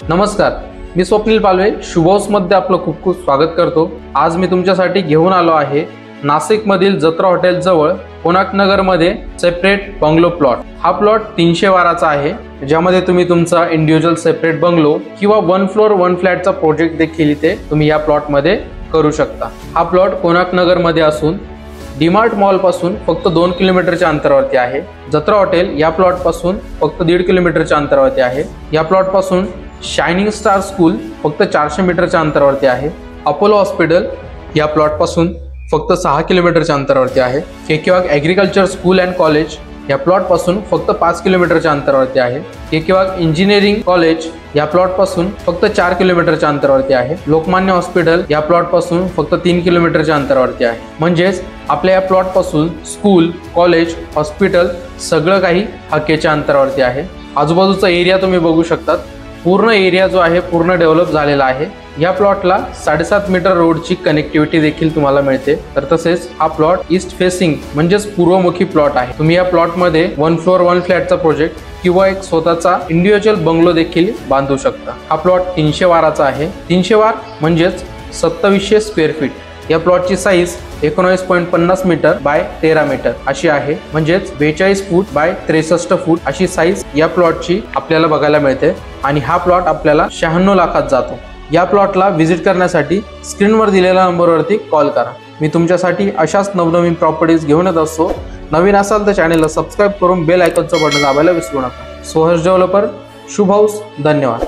नमस्कार, मी स्वप्नील पालवे शुभ हाऊस मध्ये आपलं खूप खूप स्वागत करतो। आज मी तुमच्यासाठी घेऊन आलो आहे नाशिक मधील जत्रा हॉटेल जवळ कोणार्क नगर मध्ये सेपरेट बंगलो प्लॉट। हा प्लॉट 312 चा आहे, ज्यामध्ये तुम्ही तुमचा इंडिव्हिज्युअल सेपरेट बंगलो किंवा 1 फ्लोर 1 फ्लॅटचा प्रोजेक्ट देखील इथे तुम्ही या प्लॉट मध्ये करू शकता। हा प्लॉट कोणार्क नगर मध्ये असून डीमार्ट मॉल पासून फक्त 2 किलोमीटरच्या अंतरावरती आहे। जत्रा हॉटेल या प्लॉट पासून फक्त 1.5 किलोमीटरच्या अंतरावरती आहे। या प्लॉट पासून शायनिंग स्टार स्कूल फक्त 400 मीटरच्या अंतरावरती आहे। अपोलो हॉस्पिटल या प्लॉट पासून फक्त 6 किलोमीटरच्या अंतरावरती आहे। केकेवाग ॲग्रिकल्चर स्कूल अँड कॉलेज या प्लॉट पासून फक्त 5 किलोमीटरच्या अंतरावरती आहे। केकेवाग इंजिनिअरिंग कॉलेज या प्लॉट पासून फक्त 4 किलोमीटरच्या अंतरावरती आहे। लोकमान्य हॉस्पिटल या प्लॉट पासून फक्त 3 किलोमीटरच्या अंतरावरती आहे। म्हणजेच आपल्या या प्लॉट पासून स्कूल, कॉलेज, हॉस्पिटल सगळं काही हक्केच्या अंतरावरती आहे। आजूबाजूचा एरिया तुम्ही बघू शकतात, पूर्ण एरिया जो आहे पूर्ण डेव्हलप झालेला आहे। या प्लॉटला 7.5 मीटर रोडची कनेक्टिव्हिटी देखील तुम्हाला मिळते। तर तसेच हा प्लॉट ईस्ट फेसिंग म्हणजेच पूर्वमुखी प्लॉट आहे। तुम्ही या प्लॉट मध्ये 1 फ्लोर 1 फ्लॅटचा प्रोजेक्ट किंवा एक स्वतःचा इंडिव्हिज्युअल बंगलो देखील बांधू शकता। हा प्लॉट 312 चा आहे। 312 म्हणजेच 2700 स्क्वेअर फीट। या प्लॉटची साईज 19.50 मीटर बाय 13 मीटर अशी आहे, म्हणजेच 42 फूट बाय 63 फूट अशी साईज या प्लॉटची आपल्याला बघायला मिळते। आणि हा प्लॉट आपल्याला 96 लाखात जातो। या प्लॉटला व्हिजिट करण्यासाठी स्क्रीनवर दिलेल्या नंबरवरती कॉल करा। मी तुमच्यासाठी अशाच नवनवीन प्रॉपर्टीज घेऊन येत असतो। नवीन असाल तर चॅनलला सबस्क्राईब करून बेल आयकॉनचं बटन दाबायला विसरू नका। सोहर्ष डेव्हलपर, शुभ हाऊस, धन्यवाद।